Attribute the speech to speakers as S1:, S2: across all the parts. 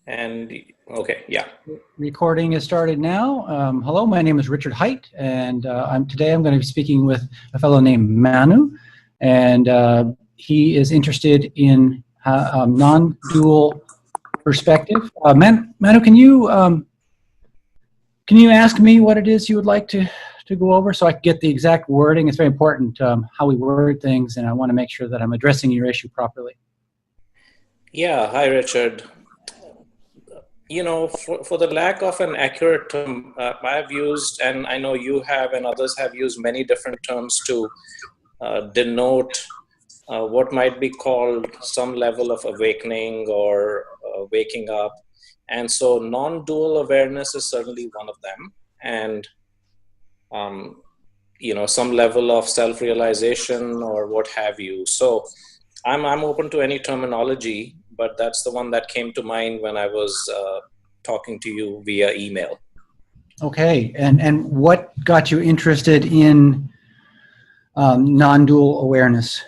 S1: And okay, yeah.
S2: Recording is started now. Hello, my name is Richard Height, and today I'm going to be speaking with a fellow named Manu, and he is interested in non-dual perspective. Manu, can you ask me what it is you would like to go over so I can get the exact wording? It's very important how we word things, and I want to make sure that I'm addressing your issue properly.
S1: Yeah, hi, Richard. You know, for the lack of an accurate term, I've used, and I know you have and others have used many different terms to denote what might be called some level of awakening or waking up. And so non-dual awareness is certainly one of them. And, you know, some level of self-realization or what have you. So I'm open to any terminology, but that's the one that came to mind when I was talking to you via email.
S2: Okay, and what got you interested in non-dual awareness?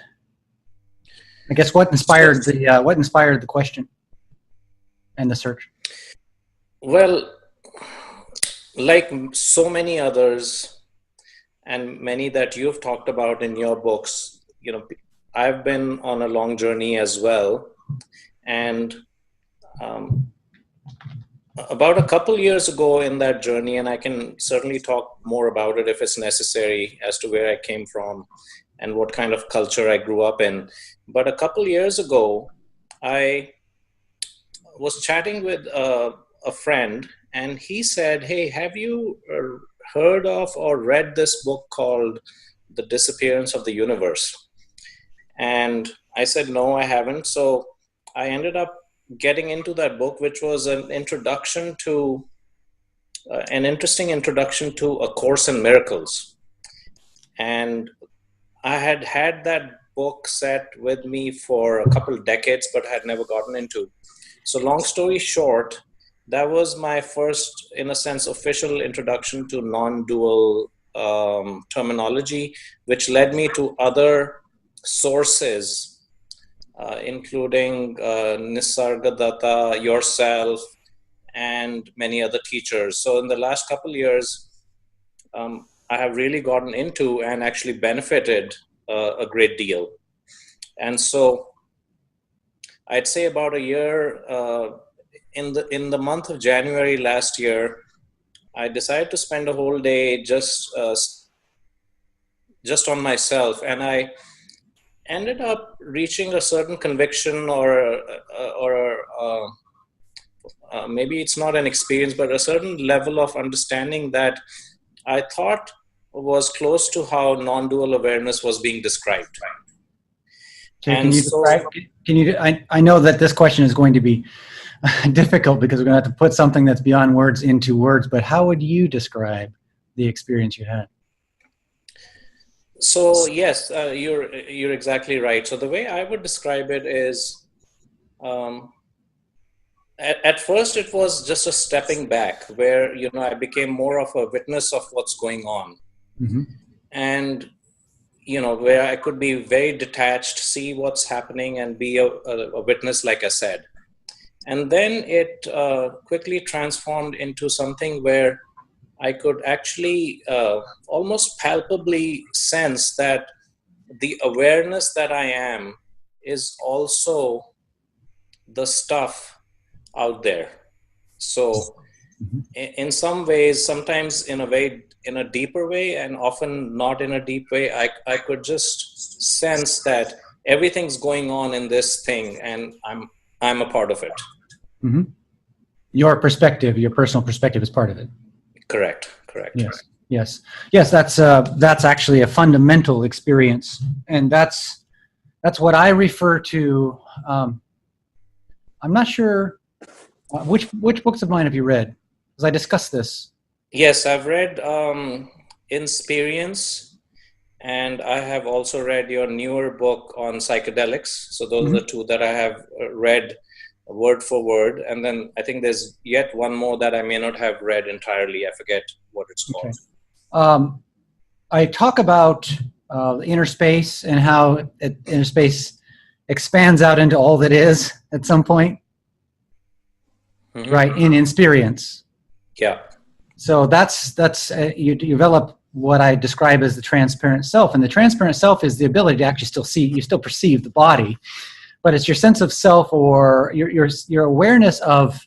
S2: I guess what inspired the question and the search?
S1: Well, like so many others, and many that you've talked about in your books, you know, I've been on a long journey as well. And about a couple years ago in that journey, and I can certainly talk more about it if it's necessary as to where I came from and what kind of culture I grew up in. But a couple years ago, I was chatting with a friend, and he said, "Hey, have you heard of or read this book called The Disappearance of the Universe?" And I said, "No, I haven't." So I ended up getting into that book, which was an introduction to an interesting introduction to A Course in Miracles. And I had had that book set with me for a couple of decades, but had never gotten into. So long story short, that was my first, in a sense, official introduction to non-dual terminology, which led me to other sources, including Nisargadatta, yourself, and many other teachers. So in the last couple of years, I have really gotten into and actually benefited a great deal. And so I'd say about a year, in the month of January last year, I decided to spend a whole day just on myself, and I ended up reaching a certain conviction or maybe it's not an experience, but a certain level of understanding that I thought was close to how non-dual awareness was being described.
S2: Okay, I know that this question is going to be difficult because we're going to have to put something that's beyond words into words, but how would you describe the experience you had?
S1: So yes, you're exactly right. So the way I would describe it is, at first it was just a stepping back where, you know, I became more of a witness of what's going on. Mm-hmm. And, you know, where I could be very detached, see what's happening and be a witness, like I said. And then it quickly transformed into something where I could actually almost palpably sense that the awareness that I am is also the stuff out there. So in some ways, sometimes in a deeper way, and often not in a deep way, I could just sense that everything's going on in this thing, and I'm a part of it.
S2: Mm-hmm. Your perspective, your personal perspective, is part of it.
S1: Correct.
S2: Yes. That's actually a fundamental experience, and that's what I refer to. I'm not sure which books of mine have you read, because I discussed this.
S1: Yes, I've read Disappearance, and I have also read your newer book on psychedelics. So those are the two that I have read word for word. And then I think there's yet one more that I may not have read entirely. I forget what it's called.
S2: Okay. I talk about the inner space and how inner space expands out into all that is at some point. right, in experience.
S1: Yeah.
S2: So that's you develop what I describe as the transparent self, and the transparent self is the ability to actually still see, you still perceive the body, but it's your sense of self, or your awareness of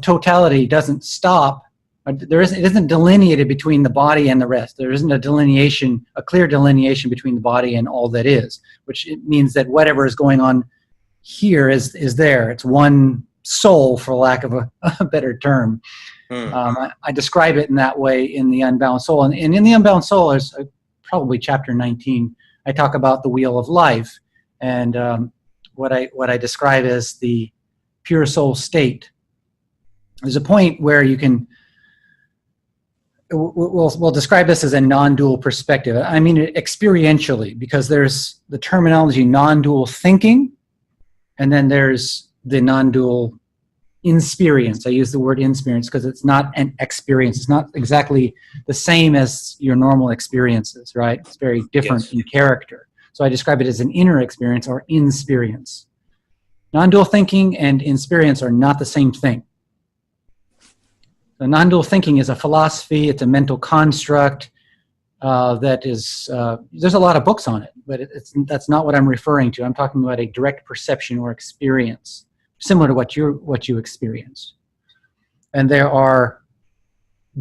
S2: totality doesn't stop. It isn't delineated between the body and the rest. There isn't a clear delineation between the body and all that is, which means that whatever is going on here is there. It's one soul, for lack of a better term. I describe it in that way in the Unbound Soul, and in the Unbound Soul, there's probably chapter 19. I talk about the wheel of life, and what I describe as the pure soul state. There's a point where you can. We'll describe this as a non-dual perspective. I mean it experientially, because there's the terminology non-dual thinking, and then there's the non-dual insperience. I use the word insperience because it's not an experience. It's not exactly the same as your normal experiences, right? It's very different in character. So I describe it as an inner experience or insperience. Non-dual thinking and insperience are not the same thing. So non-dual thinking is a philosophy. It's a mental construct that is, there's a lot of books on it, but that's not what I'm referring to. I'm talking about a direct perception or experience, similar to what you experienced. And there are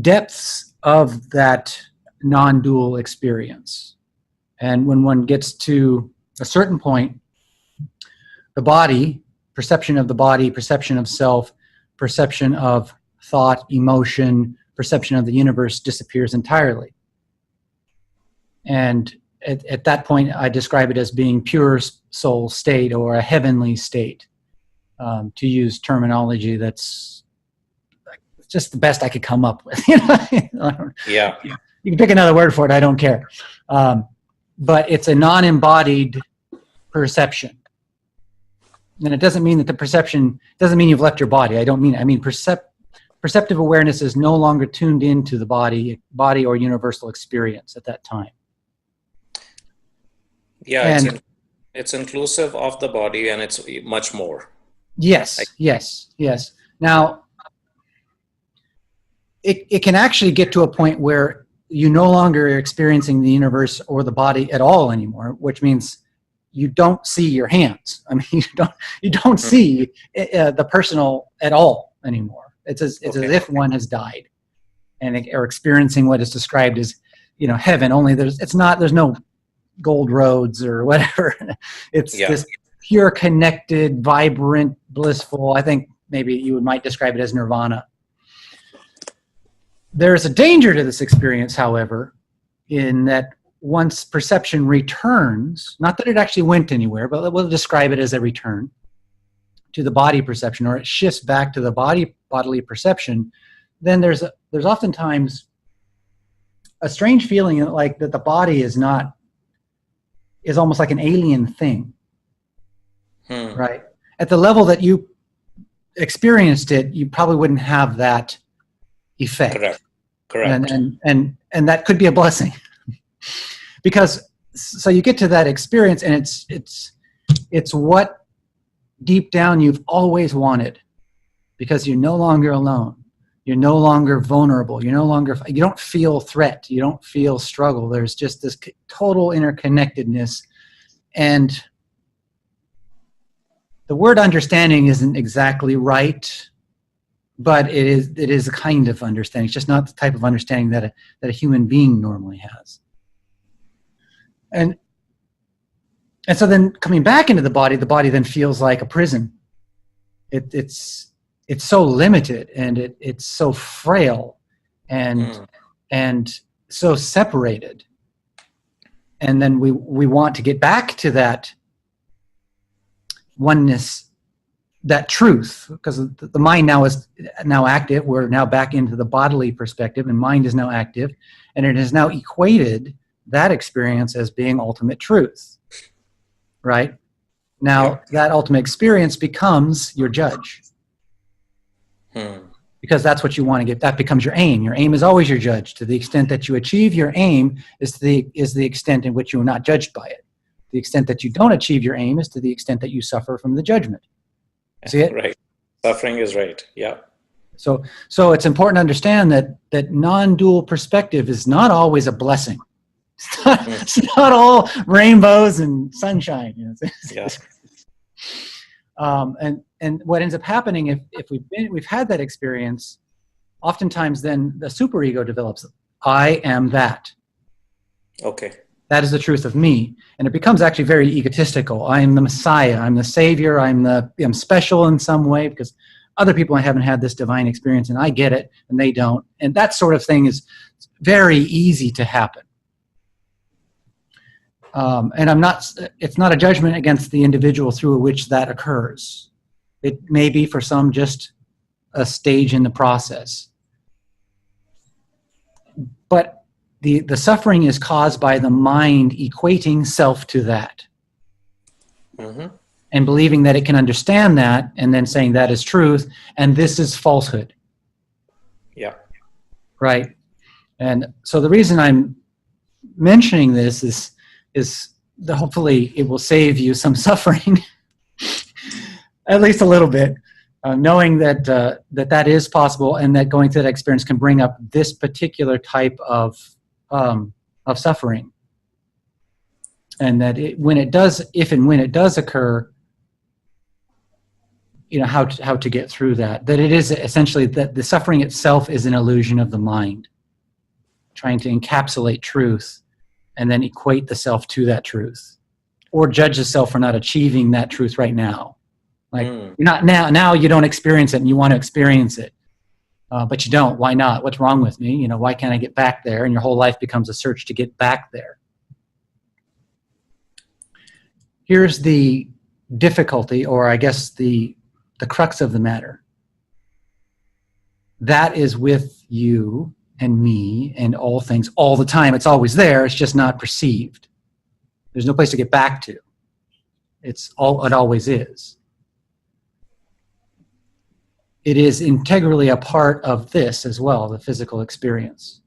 S2: depths of that non-dual experience. And when one gets to a certain point, the body, perception of the body, perception of self, perception of thought, emotion, perception of the universe disappears entirely. And at that point, I describe it as being pure soul state or a heavenly state, to use terminology that's just the best I could come up with.
S1: Yeah.
S2: You can pick another word for it. I don't care. But it's a non-embodied perception. And it doesn't mean that the perception doesn't mean you've left your body. I mean perceptive awareness is no longer tuned into the body or universal experience at that time.
S1: Yeah, it's inclusive of the body, and it's much more.
S2: Yes. Now, it can actually get to a point where you no longer are experiencing the universe or the body at all anymore, which means you don't see your hands. I mean, you don't see the personal at all anymore. It's as if one has died, and or experiencing what is described as, heaven. Only there's no gold roads or whatever. It's this pure, connected, vibrant, blissful. I think maybe you might describe it as nirvana. There's a danger to this experience, however, in that once perception returns, not that it actually went anywhere, but we'll describe it as a return to the body perception, or it shifts back to the bodily perception, then there's oftentimes a strange feeling like that the body is almost like an alien thing. Right? At the level that you experienced it, you probably wouldn't have that effect. Correct. And that could be a blessing. Because so you get to that experience, and it's what deep down you've always wanted, because you're no longer alone. You're no longer vulnerable. You don't feel threat. You don't feel struggle. There's just this total interconnectedness. And the word understanding isn't exactly right, but it is a kind of understanding. It's just not the type of understanding that a human being normally has. And so then coming back into the body then feels like a prison. It's so limited, and it's so frail, and so separated. And then we want to get back to that oneness, that truth, because the mind is now active. We're now back into the bodily perspective, and mind is now active, and it has now equated that experience as being ultimate truth. Right? Now, that ultimate experience becomes your judge. Because that's what you want to get. That becomes your aim. Your aim is always your judge. To the extent that you achieve your aim is the extent in which you are not judged by it. The extent that you don't achieve your aim is to the extent that you suffer from the judgment. See it?
S1: Right. Suffering is right. Yeah.
S2: So it's important to understand that non-dual perspective is not always a blessing. It's not all rainbows and sunshine.
S1: Yeah.
S2: And what ends up happening if we've had that experience, oftentimes then the superego develops. I am that.
S1: Okay.
S2: That is the truth of me, and it becomes actually very egotistical. I am the Messiah. I'm the Savior. I'm special in some way because other people haven't had this divine experience, and I get it, and they don't. And that sort of thing is very easy to happen. And it's not a judgment against the individual through which that occurs. It may be for some just a stage in the process. But the suffering is caused by the mind equating self to that.
S1: Mm-hmm.
S2: And believing that it can understand that and then saying that is truth and this is falsehood.
S1: Yeah.
S2: Right. And so the reason I'm mentioning this is that hopefully it will save you some suffering, at least a little bit, knowing that that is possible and that going through that experience can bring up this particular type of suffering, and that if and when it does occur, how to get through that. That it is essentially that the suffering itself is an illusion of the mind, trying to encapsulate truth and then equate the self to that truth, or judge the self for not achieving that truth right now. Like you're not now you don't experience it and you want to experience it, but you don't. Why not? What's wrong with me? Why can't I get back there? And your whole life becomes a search to get back there. Here's the difficulty, or I guess the crux of the matter. That is with you and me and all things all the time. It's always there. It's just not perceived. There's no place to get back to. It always is. It is integrally a part of this as well, the physical experience.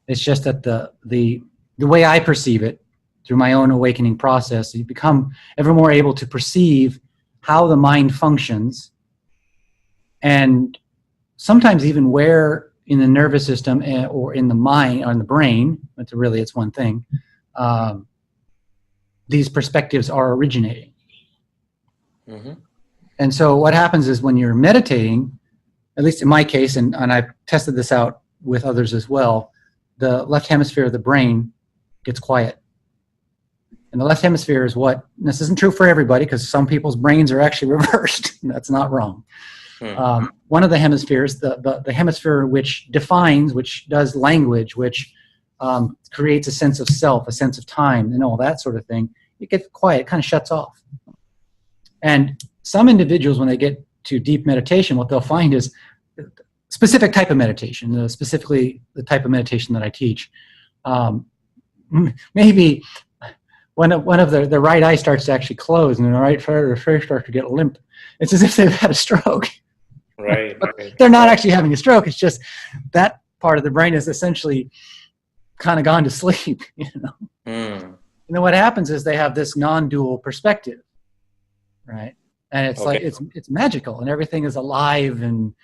S2: It's just that the way I perceive it through my own awakening process, you become ever more able to perceive how the mind functions, and sometimes even where in the nervous system or in the mind or in the brain, but really it's one thing, these perspectives are originating. Mm-hmm. And so what happens is when you're meditating, at least in my case, and I've tested this out with others as well, the left hemisphere of the brain gets quiet. And the left hemisphere is this isn't true for everybody because some people's brains are actually reversed. That's not wrong. One of the hemispheres, the hemisphere which defines, which does language, which creates a sense of self, a sense of time, and all that sort of thing, it gets quiet, it kind of shuts off. And some individuals, when they get to deep meditation, what they'll find is a specific type of meditation, specifically the type of meditation that I teach. Maybe one of the right eye starts to actually close and the right face starts to get limp. It's as if they've had a stroke.
S1: Right.
S2: They're not actually having a stroke. It's just that part of the brain is essentially kind of gone to sleep. And then what happens is they have this non-dual perspective, right? And it's like it's magical, and everything is alive, and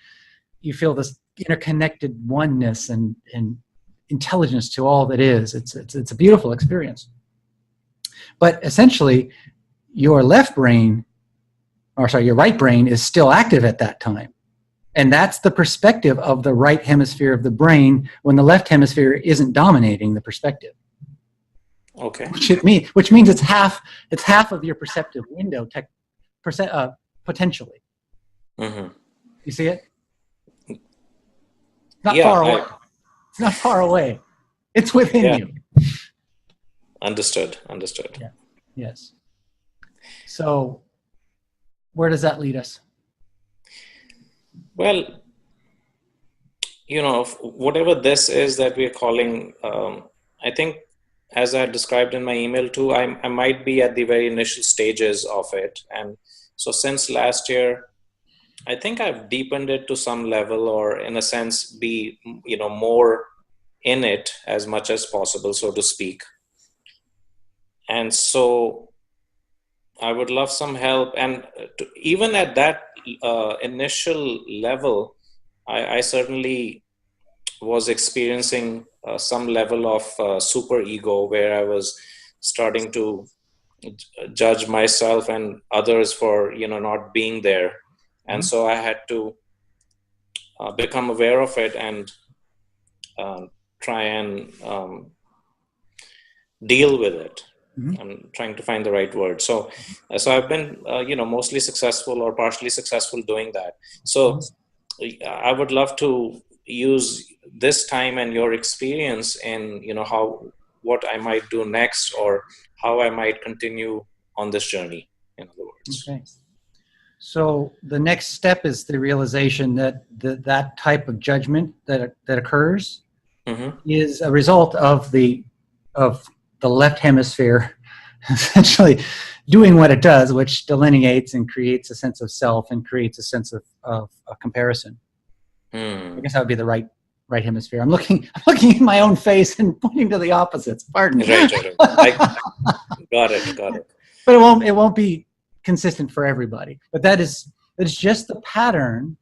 S2: you feel this interconnected oneness and intelligence to all that is. It's a beautiful experience. But essentially, your right brain is still active at that time. And that's the perspective of the right hemisphere of the brain when the left hemisphere isn't dominating the perspective.
S1: Okay.
S2: Which means it's half of your perceptive window potentially. Mm-hmm. You see it? Not far away. It's not far away. It's within you.
S1: Understood.
S2: Yeah. Yes. So, where does that lead us?
S1: Well, whatever this is that we're calling, I think, as I described in my email too, I might be at the very initial stages of it. And so since last year, I think I've deepened it to some level, or in a sense, be, more in it as much as possible, so to speak. And so I would love some help. And even at that initial level, I certainly was experiencing some level of super ego, where I was starting to judge myself and others for not being there. And
S2: Mhm.
S1: so I had to become aware of it and try and deal with it.
S2: Mhm.
S1: I'm trying to find the right word. So I've been mostly successful or partially successful doing that. So
S2: Mhm.
S1: I would love to use this time and your experience in how, what I might do next, or how I might continue on this journey, in other words.
S2: Okay. So the next step is the realization that that type of judgment that occurs
S1: Mm-hmm.
S2: is a result of the left hemisphere essentially doing what it does, which delineates and creates a sense of self and creates a sense of a comparison. I guess that would be the right hemisphere. I'm looking in my own face and pointing to the opposites. Pardon.
S1: Right. I got it.
S2: But it won't be consistent for everybody. But that is just the pattern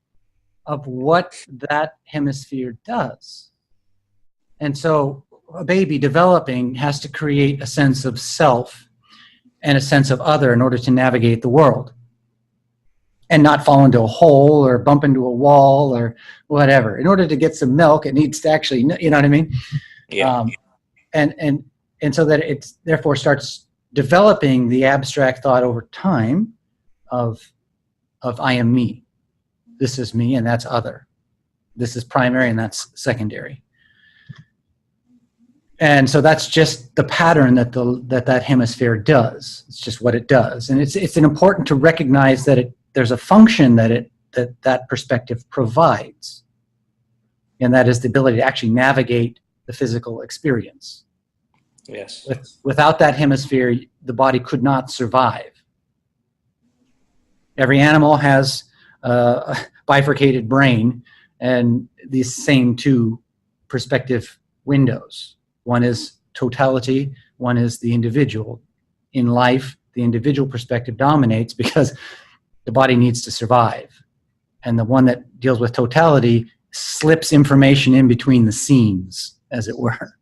S2: of what that hemisphere does. And so a baby developing has to create a sense of self and a sense of other in order to navigate the world and not fall into a hole or bump into a wall or whatever. In order to get some milk, it needs to actually, you know what I mean?
S1: Yeah.
S2: And so that it therefore starts developing the abstract thought over time of I am me. This is me and that's other. This is primary and that's secondary. And so that's just the pattern that hemisphere does. It's just what it does. And it's important to recognize that there's a function that perspective provides. And that is the ability to actually navigate the physical experience.
S1: Yes.
S2: Without that hemisphere, the body could not survive. Every animal has a bifurcated brain and these same two perspective windows. One is totality, one is the individual. In life, the individual perspective dominates because the body needs to survive. And the one that deals with totality slips information in between the seams, as it were.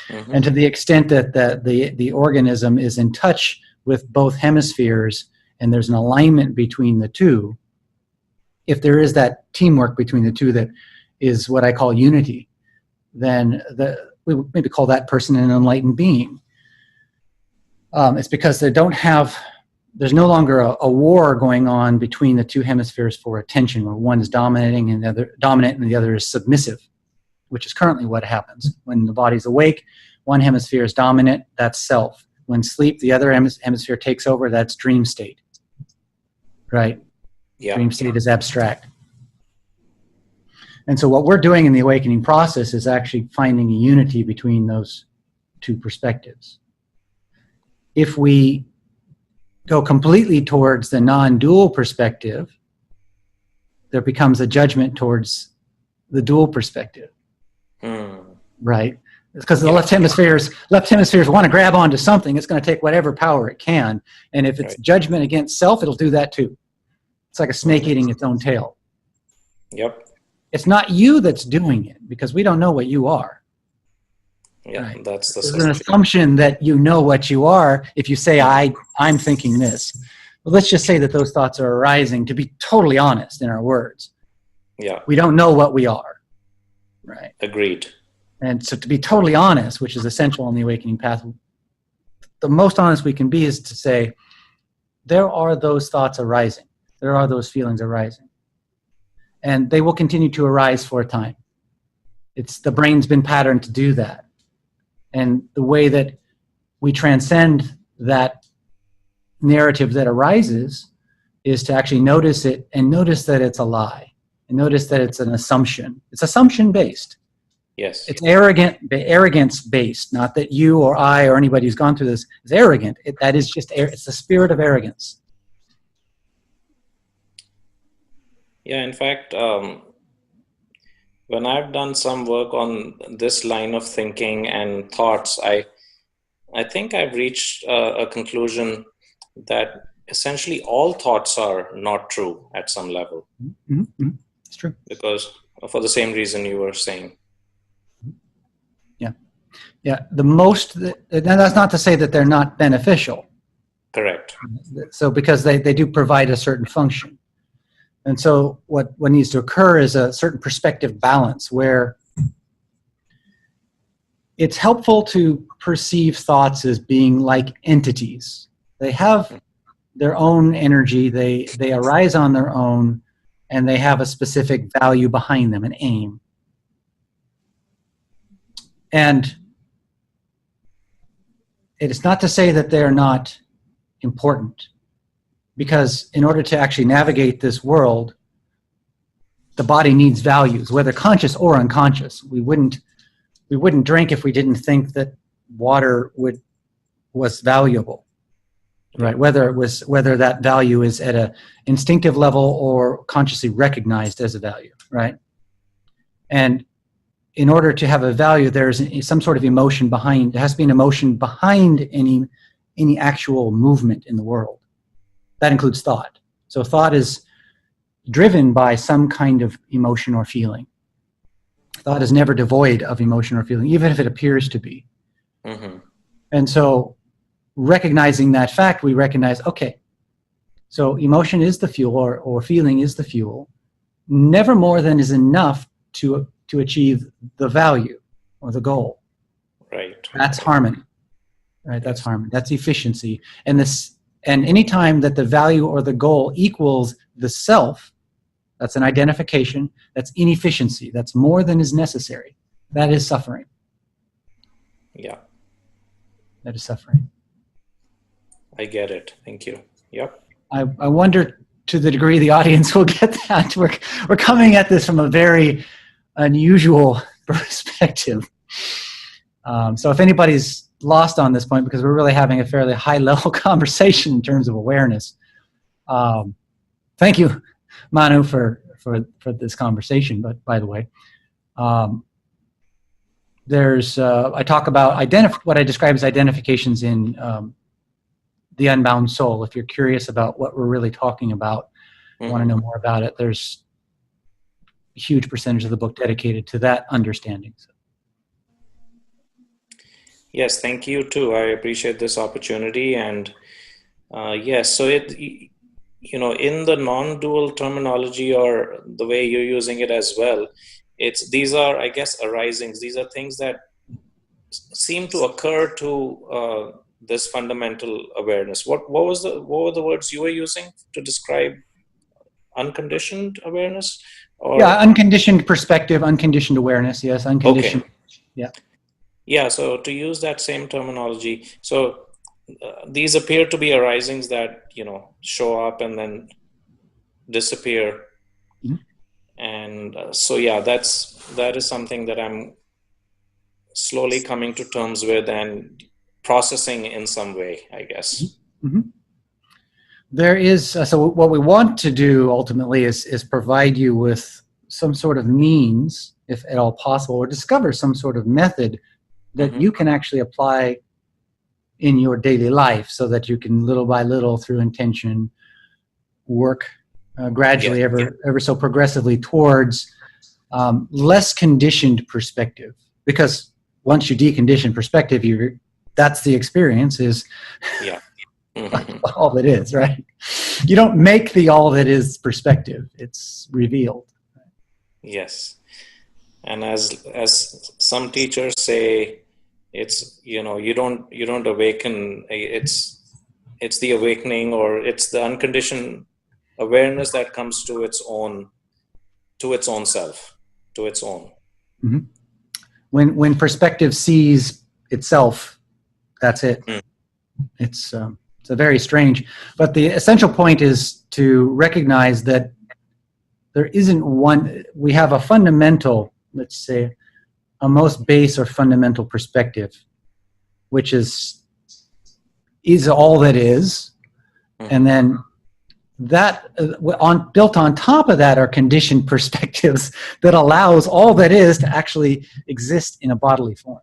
S2: Mm-hmm. And to the extent that the organism is in touch with both hemispheres and there's an alignment between the two, if there is that teamwork between the two that is what I call unity, then we would maybe call that person an enlightened being. It's because there's no longer a war going on between the two hemispheres for attention, where one is dominating and the other is submissive, which is currently what happens. When the body's awake, one hemisphere is dominant, that's self. When sleep, the other hemisphere takes over, that's dream state. Right? Yeah. Dream state is abstract. And so what we're doing in the awakening process is actually finding a unity between those two perspectives. If we go completely towards the non-dual perspective, there becomes a judgment towards the dual perspective. Right? It's because the left hemispheres want to grab onto something. It's going to take whatever power it can. And if it's judgment against self, it'll do that too. It's like a snake eating its own tail.
S1: Yep.
S2: It's not you that's doing it, because we don't know what you are.
S1: Yeah, right? That's the
S2: There's an assumption that you know what you are if you say, I'm thinking this. Well, let's just say that those thoughts are arising, to be totally honest in our words.
S1: Yeah.
S2: We don't know what we are. Right.
S1: Agreed.
S2: And so to be totally honest, which is essential in the awakening path, the most honest we can be is to say, there are those thoughts arising. There are those feelings arising. And they will continue to arise for a time. The brain's been patterned to do that. And the way that we transcend that narrative that arises is to actually notice it and notice that it's a lie. And notice that it's an assumption. It's assumption-based.
S1: Yes.
S2: It's arrogance-based. Not that you or I or anybody who's gone through this is arrogant. That is just, it's the spirit of arrogance.
S1: Yeah, in fact, when I've done some work on this line of thinking and thoughts, I think I've reached a conclusion that essentially all thoughts are not true at some level.
S2: Mm-hmm. Mm-hmm. It's true.
S1: Because for the same reason you were saying.
S2: Yeah. Yeah. That's not to say that they're not beneficial.
S1: Correct.
S2: So because they do provide a certain function. And so what needs to occur is a certain perspective balance where it's helpful to perceive thoughts as being like entities. They have their own energy, they arise on their own, and they have a specific value behind them, an aim. And it is not to say that they're not important, because in order to actually navigate this world, the body needs values, whether conscious or unconscious. We wouldn't drink if we didn't think that water was valuable, right? Whether that value is at a instinctive level or consciously recognized as a value, right? And in order to have a value, there's some sort of emotion behind. There has to be an emotion behind any actual movement in the world. That includes thought. So thought is driven by some kind of emotion or feeling. Thought is never devoid of emotion or feeling, even if it appears to be.
S1: Mm-hmm.
S2: And so recognizing that fact, we recognize, okay, so emotion is the fuel, or feeling is the fuel, never more than is enough to achieve the value or the goal.
S1: Right.
S2: That's harmony. Right? That's harmony. That's efficiency. And any time that the value or the goal equals the self, that's an identification, that's inefficiency, that's more than is necessary. That is suffering.
S1: Yeah.
S2: That is suffering.
S1: I get it. Thank you. Yep.
S2: I wonder to the degree the audience will get that. We're coming at this from a very unusual perspective. So if anybody's lost on this point, because we're really having a fairly high-level conversation in terms of awareness. Thank you, Manu, for this conversation. But by the way, I talk about what I describe as identifications in The Unbound Soul. If you're curious about what we're really talking about, want to know more about it, there's a huge percentage of the book dedicated to that understanding. So.
S1: Yes, thank you too. I appreciate this opportunity. And yes, so in the non-dual terminology, or the way you're using it as well, these are, I guess, arisings. These are things that seem to occur to this fundamental awareness. What were the words you were using to describe unconditioned awareness?
S2: Yeah, unconditioned perspective, unconditioned awareness. Yes, unconditioned.
S1: Okay.
S2: Yeah.
S1: Yeah, so to use that same terminology, so these appear to be arisings that, show up and then disappear.
S2: Mm-hmm.
S1: And so, yeah, that is something that I'm slowly coming to terms with and processing in some way, I guess.
S2: Mm-hmm. There is, so what we want to do ultimately is provide you with some sort of means, if at all possible, or discover some sort of method that you can actually apply in your daily life, so that you can little by little, through intention, work gradually, ever so progressively towards less conditioned perspective. Because once you decondition perspective, that's the experience is all that is, right? You don't make the all that is perspective. It's revealed.
S1: Yes. And as some teachers say, it's, you don't awaken. It's the awakening, or it's the unconditioned awareness that comes to its own self, to its own.
S2: Mm-hmm. When perspective sees itself, that's it. It's a very strange, but the essential point is to recognize that there isn't one. We have a fundamental, let's say, a most base or fundamental perspective, which is all that is, and then that built on top of that are conditioned perspectives that allows all that is to actually exist in a bodily form.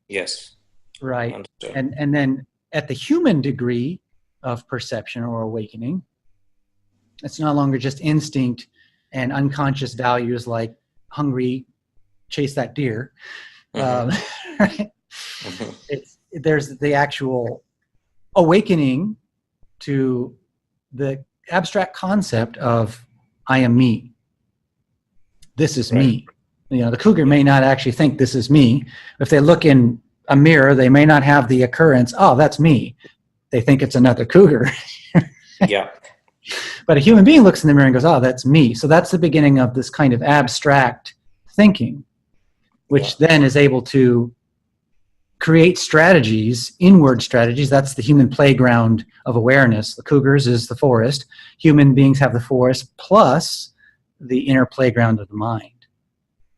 S1: Yes.
S2: Right.
S1: Understood.
S2: And then at the human degree, of perception or awakening. It's no longer just instinct and unconscious values like hungry, chase that deer. Right? There's the actual awakening to the abstract concept of I am me. This is me. The cougar may not actually think this is me. If they look in a mirror, they may not have the occurrence, oh, that's me. They think it's another cougar.
S1: Yeah.
S2: But a human being looks in the mirror and goes, oh, that's me. So that's the beginning of this kind of abstract thinking, which then is able to create strategies, inward strategies. That's the human playground of awareness. The cougars is the forest. Human beings have the forest plus the inner playground of the mind.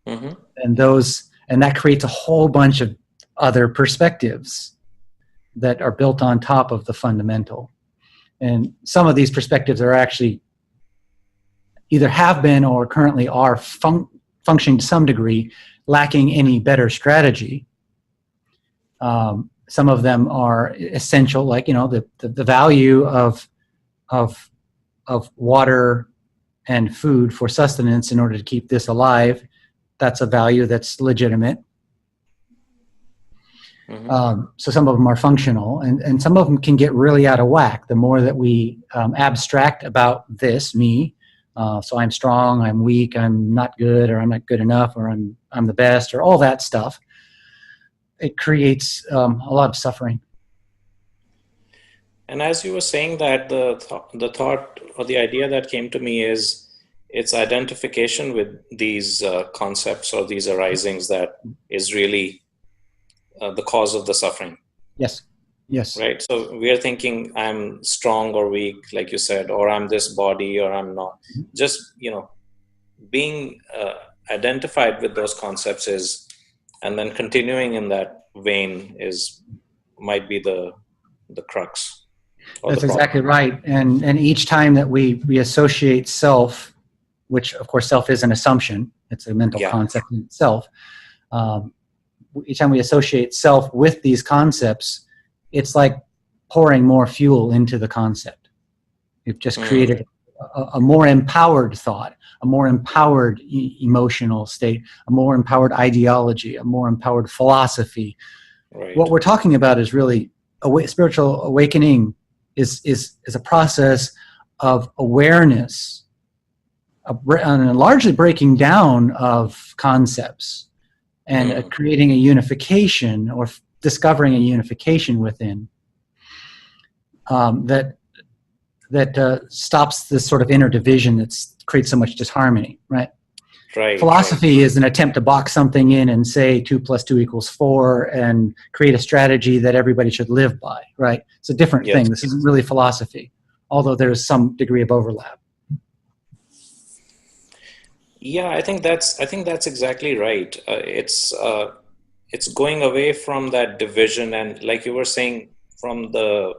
S2: And that creates a whole bunch of other perspectives that are built on top of the fundamental. And some of these perspectives are actually either have been or currently are functioning to some degree, lacking any better strategy. Some of them are essential, like the value of water and food for sustenance in order to keep this alive. That's a value that's legitimate. So some of them are functional, and some of them can get really out of whack the more that we abstract about this, me. So I'm strong, I'm weak, I'm not good, or I'm not good enough, or I'm the best, or all that stuff. It creates a lot of suffering.
S1: And as you were saying that, the thought or the idea that came to me is it's identification with these concepts or these arisings that is really the cause of the suffering.
S2: Yes.
S1: Right. So we are thinking I'm strong or weak, like you said, or I'm this body or I'm not. Just, being identified with those concepts and then continuing in that vein might be the crux.
S2: That's exactly right. And each time that we associate self, which of course self is an assumption, it's a mental concept in itself. Each time we associate self with these concepts, it's like pouring more fuel into the concept. You've just created a more empowered thought, a more empowered emotional state, a more empowered ideology, a more empowered philosophy.
S1: Right.
S2: What we're talking about is really spiritual awakening is a process of awareness, and largely breaking down of concepts and creating a unification or discovering a unification within that stops this sort of inner division that creates so much disharmony, right?
S1: Right.
S2: Philosophy is an attempt to box something in and say 2 + 2 = 4 and create a strategy that everybody should live by, right? It's a different thing. This isn't really philosophy, although there's some degree of overlap.
S1: Yeah, I think that's exactly right. It's going away from that division, and like you were saying, from the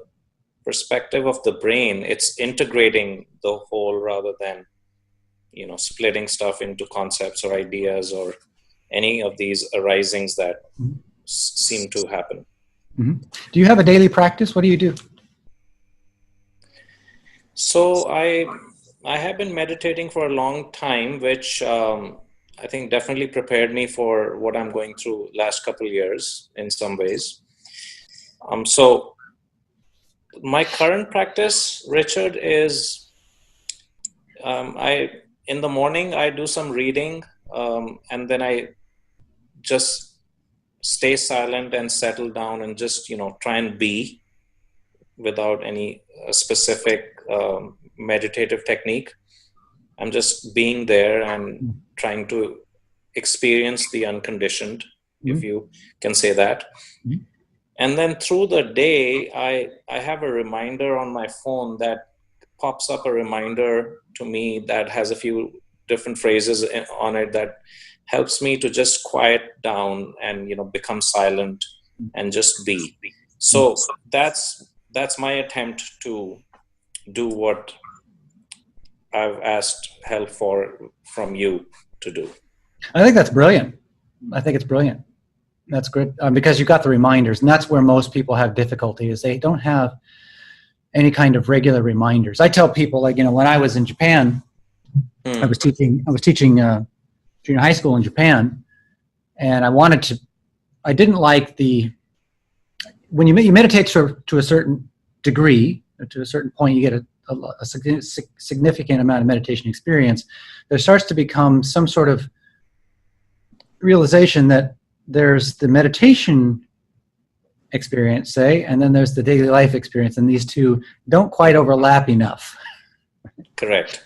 S1: perspective of the brain, it's integrating the whole rather than splitting stuff into concepts or ideas or any of these arisings that seem to happen.
S2: Do you have a daily practice? What do you do?
S1: So I have been meditating for a long time, which I think definitely prepared me for what I'm going through last couple of years in some ways. So my current practice, Richard, is in the morning I do some reading, and then I just stay silent and settle down and just try and be without any specific meditative technique. I'm just being there and trying to experience the unconditioned, if you can say that. And then through the day, I have a reminder on my phone that pops up, a reminder to me that has a few different phrases on it that helps me to just quiet down and become silent and just be. So that's my attempt to do what I've asked help from you to do.
S2: I think that's brilliant. I think it's brilliant. That's good because you've got the reminders, and that's where most people have difficulty is they don't have any kind of regular reminders. I tell people, like, when I was in Japan, I was teaching junior high school in Japan, and I didn't like when you meditate to a certain degree, to a certain point, you get a significant amount of meditation experience. There starts to become some sort of realization that there's the meditation experience, say, and then there's the daily life experience, and these two don't quite overlap enough.
S1: Correct.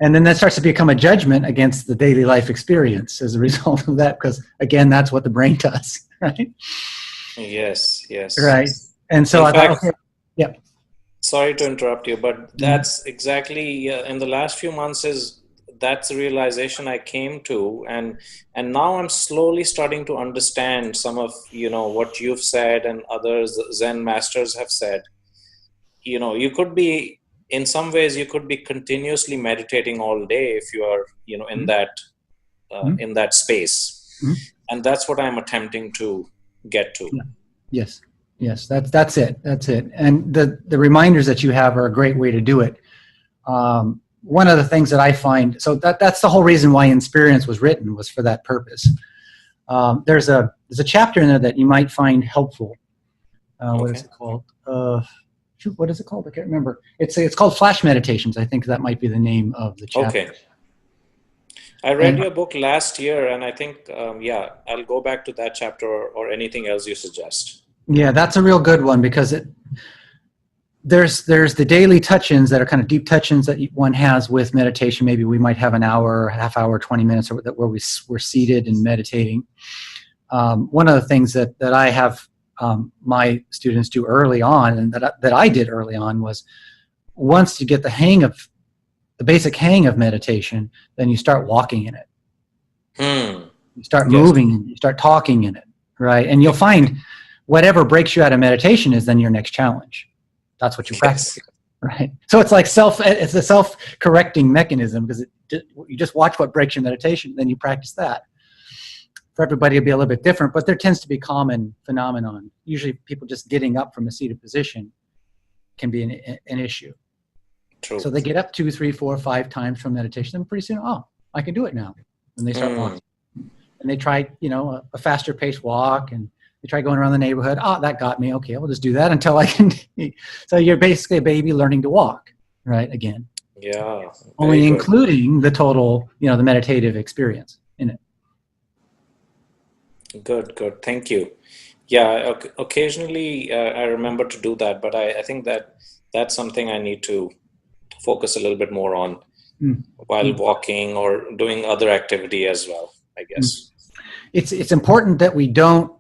S2: And then that starts to become a judgment against the daily life experience as a result of that, because again, that's what the brain does, right?
S1: Yes.
S2: Right. And so I thought, okay, yeah.
S1: Sorry to interrupt you, but that's exactly in the last few months that's the realization I came to, and now I'm slowly starting to understand some of what you've said and others Zen masters have said. You could be, in some ways, you could be continuously meditating all day if you are in that space, and that's what I'm attempting to get to.
S2: Yeah. Yes, that's it. And the reminders that you have are a great way to do it. One of the things that I find, so that's the whole reason why Disappearance was written, was for that purpose. There's a chapter in there that you might find helpful. What is it called? What is it called? I can't remember. It's called Flash Meditations. I think that might be the name of the chapter.
S1: Okay. I read your book last year, and I think, I'll go back to that chapter or anything else you suggest.
S2: Yeah, that's a real good one, because there's the daily touch-ins that are kind of deep touch-ins that one has with meditation. Maybe we might have an hour, half hour, 20 minutes where we're seated and meditating. One of the things that I have my students do early on, and that I did early on, was once you get the basic hang of meditation, then you start walking in it. You start moving, you start talking in it, right? And you'll find whatever breaks you out of meditation is then your next challenge. That's what you practice, right? So it's like it's a self-correcting mechanism, because you just watch what breaks your meditation, then you practice that. For everybody, it'll be a little bit different, but there tends to be a common phenomenon. Usually people just getting up from a seated position can be an issue.
S1: True.
S2: So they get up 2, 3, 4, 5 times from meditation, and pretty soon, I can do it now. And they start walking. And they try, a faster paced walk, and they try going around the neighborhood. That got me. Okay, we'll just do that until I can. So you're basically a baby learning to walk, right? Again.
S1: Yeah.
S2: Only including the total, the meditative experience in it.
S1: Good. Thank you. Yeah, occasionally I remember to do that, but I think that's something I need to focus a little bit more on while walking or doing other activity as well, I guess.
S2: It's important that we don't,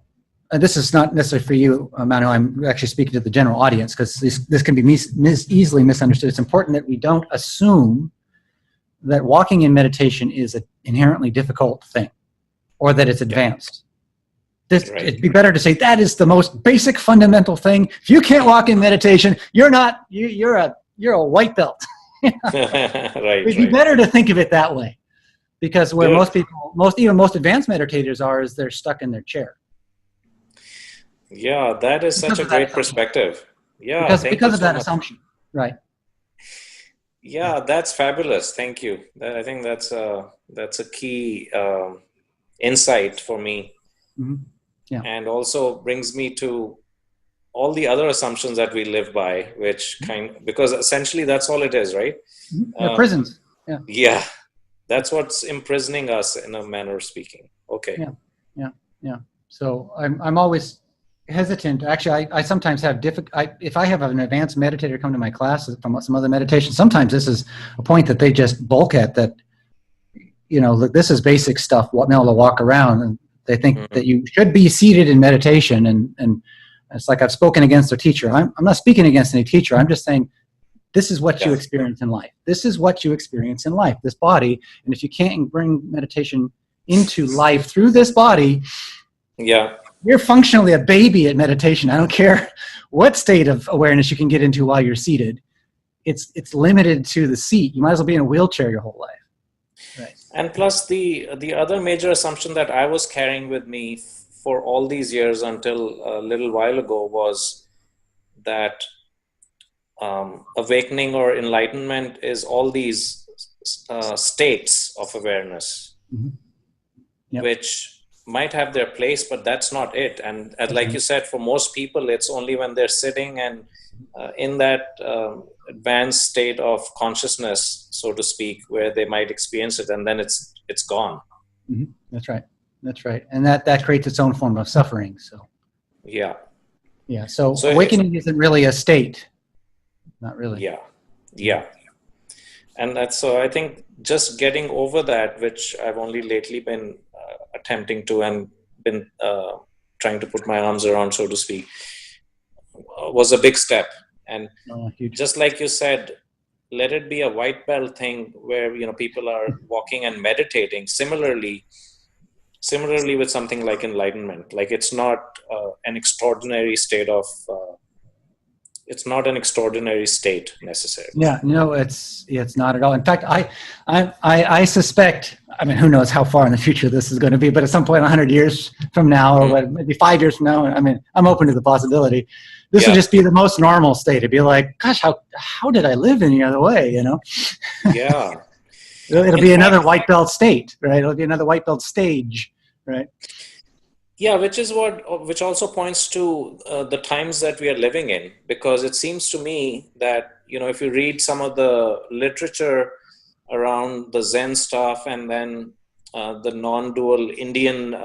S2: this is not necessarily for you, Manu, I'm actually speaking to the general audience, because this can be easily misunderstood. It's important that we don't assume that walking in meditation is an inherently difficult thing, or that it's advanced. It'd be better to say that is the most basic fundamental thing. If you can't walk in meditation, you're a white belt. It'd be better to think of it that way, because where most people, even most advanced meditators are, is they're stuck in their chair.
S1: Yeah, that is such a great perspective. Yeah,
S2: because of that assumption, right?
S1: Yeah, that's fabulous. Thank you. I think that's a key insight for me. Yeah. And also brings me to all the other assumptions that we live by, because essentially that's all it is, right?
S2: They're prisons. Yeah.
S1: Yeah. That's what's imprisoning us, in a manner of speaking. Okay.
S2: Yeah. So I'm always hesitant. Actually, I sometimes have if I have an advanced meditator come to my classes from some other meditation, sometimes this is a point that they just balk at, that, look, this is basic stuff, being able to walk around, and they think that you should be seated in meditation, and it's like I've spoken against their teacher. I'm not speaking against any teacher. I'm just saying this is what you experience in life. This is what you experience in life, this body. And if you can't bring meditation into life through this body, you're functionally a baby at meditation. I don't care what state of awareness you can get into while you're seated. It's limited to the seat. You might as well be in a wheelchair your whole life. Right.
S1: And plus the other major assumption that I was carrying with me for all these years until a little while ago was that awakening or enlightenment is all these states of awareness,
S2: Mm-hmm. Yep.
S1: which might have their place, but that's not it. And like you said, for most people, it's only when they're sitting and in that advanced state of consciousness, so to speak, where they might experience it, and then it's gone.
S2: Mm-hmm. That's right. That's right. And that creates its own form of suffering. So
S1: yeah.
S2: So awakening isn't really a state. Not really.
S1: Yeah. And that's, so I think just getting over that, which I've only lately been attempting to and been trying to put my arms around, so to speak, was a big step. And just like you said, let it be a white belt thing where, people are walking and meditating. Similarly with something like enlightenment, like it's not an extraordinary state of it's not an extraordinary state necessarily.
S2: Yeah, no, it's not at all. In fact, I suspect, I mean, who knows how far in the future this is going to be, but at some point 100 years from now, or maybe 5 years from now, I mean, I'm open to the possibility. This will just be the most normal state. It'd be like, gosh, how did I live any other way,
S1: Yeah.
S2: It'll be another white belt state, right? It'll be another white belt stage, right?
S1: Yeah, which also points to the times that we are living in, because it seems to me that, if you read some of the literature around the Zen stuff and then the non-dual Indian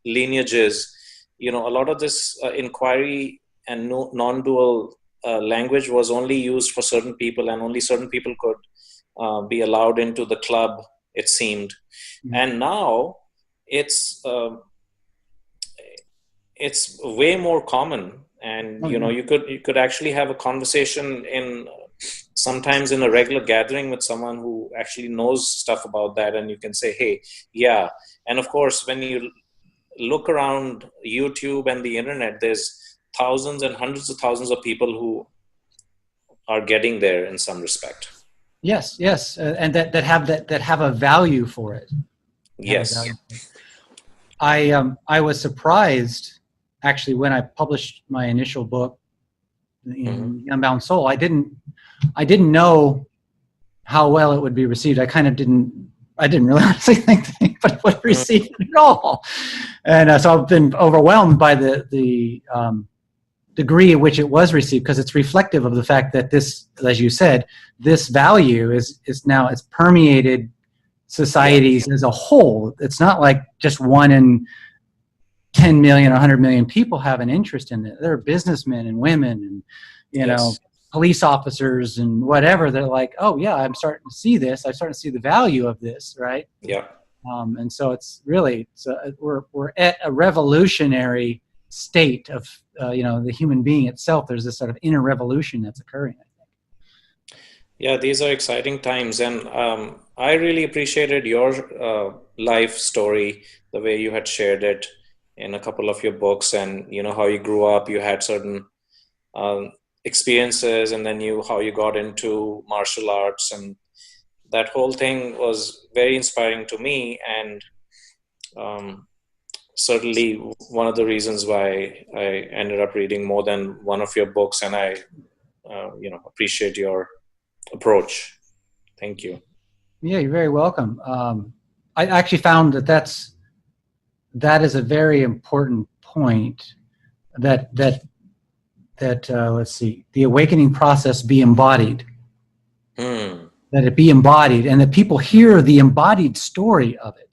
S1: lineages, a lot of this inquiry and non-dual language was only used for certain people, and only certain people could be allowed into the club, it seemed. Mm-hmm. And now it's way more common, and you could actually have a conversation sometimes in a regular gathering with someone who actually knows stuff about that, and you can say, hey, yeah. And of course, when you look around YouTube and the internet, there's thousands and hundreds of thousands of people who are getting there in some respect.
S2: Yes, and that have a value for it.
S1: Yes.
S2: I was surprised, actually, when I published my initial book, in Unbound Soul. I didn't know how well it would be received. I didn't really honestly think it would receive it at all. And so I've been overwhelmed by the degree at which it was received, because it's reflective of the fact that this, as you said, this value is now, it's permeated societies as a whole. It's not like just 1 in 10 million or 100 million people have an interest in it. There are businessmen and women and, police officers and whatever. They're like, oh yeah, I'm starting to see this. I'm starting to see the value of this, right?
S1: Yeah.
S2: And so it's really, we're at a revolutionary state of, the human being itself. There's this sort of inner revolution that's occurring, I think.
S1: Yeah, these are exciting times. And I really appreciated your life story, the way you had shared it in a couple of your books, and how you grew up. You had certain experiences, and then how you got into martial arts, and that whole thing was very inspiring to me, and certainly one of the reasons why I ended up reading more than one of your books. And I appreciate your approach. Thank you.
S2: Yeah, you're very welcome. I actually found that is a very important point, that let's see, the awakening process be embodied. That it be embodied, and that people hear the embodied story of it.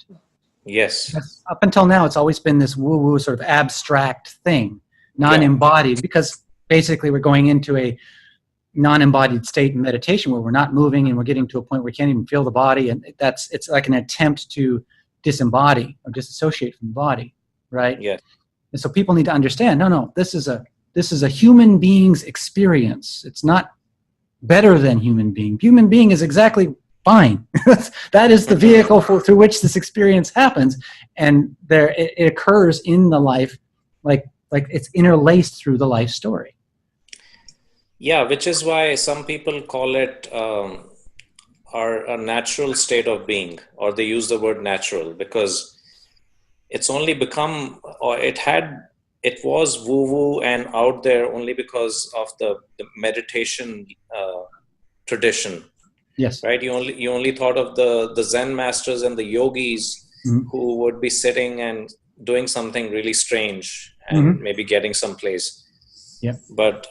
S1: Yes.
S2: Up until now, it's always been this woo-woo sort of abstract thing, non-embodied, because basically we're going into a non-embodied state in meditation where we're not moving, and we're getting to a point where we can't even feel the body, and it's like an attempt to disembody or disassociate from the body, right?
S1: Yeah.
S2: And so people need to understand, no, this is a human being's experience. It's not better than human being. Human being is exactly fine. That is the vehicle through which this experience happens, and it occurs in the life, like it's interlaced through the life story.
S1: Yeah, which is why some people call it a natural state of being, or they use the word natural, because it's only become, or it had it was woo-woo and out there only because of the meditation tradition.
S2: Yes.
S1: Right. You only thought of the Zen masters and the yogis who would be sitting and doing something really strange and maybe getting someplace.
S2: Yeah.
S1: But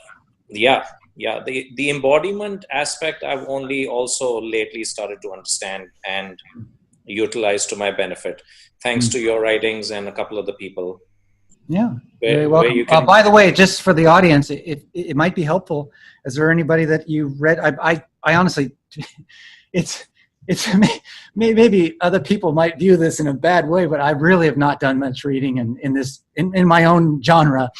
S1: the embodiment aspect I've only also lately started to understand and utilize to my benefit, thanks to your writings and a couple of the people.
S2: Yeah, very welcome. By the way, just for the audience, it might be helpful. Is there anybody that you read? I honestly, it's maybe other people might view this in a bad way, but I really have not done much reading in my own genre.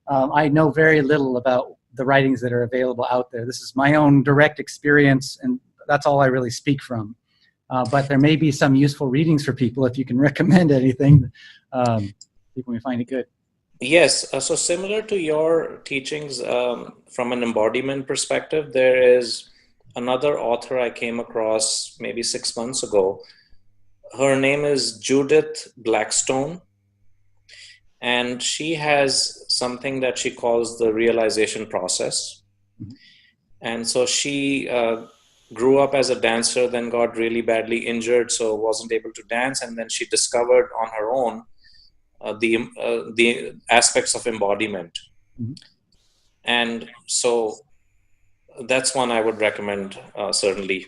S2: I know very little about the writings that are available out there. This is my own direct experience, and that's all I really speak from. But there may be some useful readings for people if you can recommend anything. People may find it good.
S1: Yes. So similar to your teachings, from an embodiment perspective, there is another author I came across maybe 6 months ago. Her name is Judith Blackstone. And she has something that she calls the realization process. And so she grew up as a dancer, then got really badly injured, so wasn't able to dance. And then she discovered on her own the aspects of embodiment. And so that's one I would recommend, certainly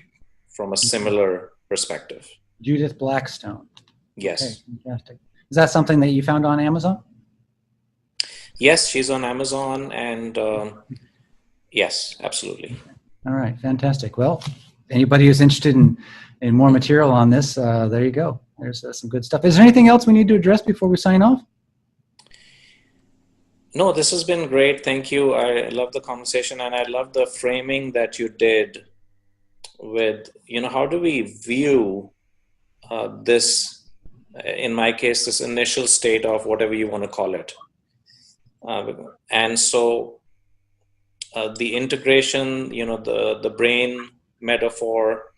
S1: from a similar perspective.
S2: Judith Blackstone.
S1: Yes.
S2: Okay, fantastic. Is that something that you found on Amazon?
S1: Yes, she's on Amazon, and yes, absolutely.
S2: All right, fantastic. Well, anybody who's interested in more material on this, there you go. There's some good stuff. Is there anything else we need to address before we sign off?
S1: No, this has been great. Thank you. I love the conversation, and I love the framing that you did with, how do we view this, in my case, this initial state of whatever you want to call it. And so the integration, the brain metaphor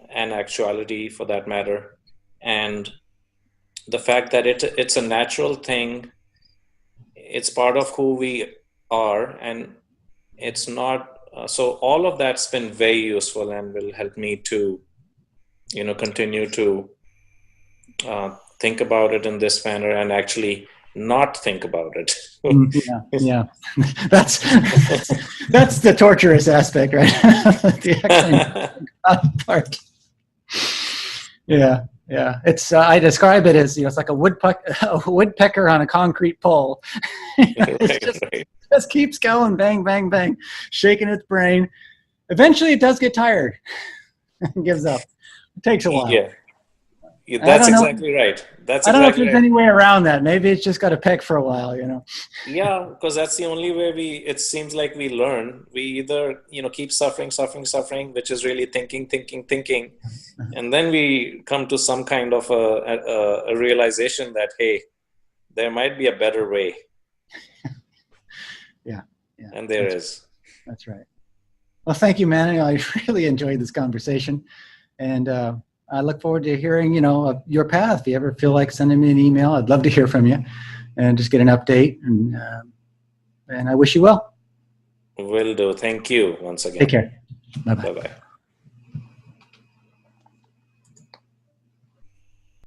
S1: and actuality for that matter, and the fact that it's a natural thing, it's part of who we are, and it's not, so all of that's been very useful and will help me to, continue to think about it in this manner and actually not think about it.
S2: Yeah. That's the torturous aspect, right? The part. Yeah. It's I describe it as it's like a woodpecker on a concrete pole. It just keeps going, bang, bang, bang, shaking its brain. Eventually, it does get tired and gives up. It takes a while.
S1: Yeah, that's exactly right.
S2: I don't know if there's any way around that. Maybe it's just got to peck for a while,
S1: Yeah, because that's the only way it seems like we learn. We either, keep suffering, which is really thinking. And then we come to some kind of a realization that, hey, there might be a better way. Yeah. And there is.
S2: That's right. Well, thank you, Manu. I really enjoyed this conversation. And, I look forward to hearing, of your path. If you ever feel like sending me an email, I'd love to hear from you and just get an update. And I wish you well.
S1: Will do. Thank you once again.
S2: Take care. Bye-bye.
S1: Bye-bye.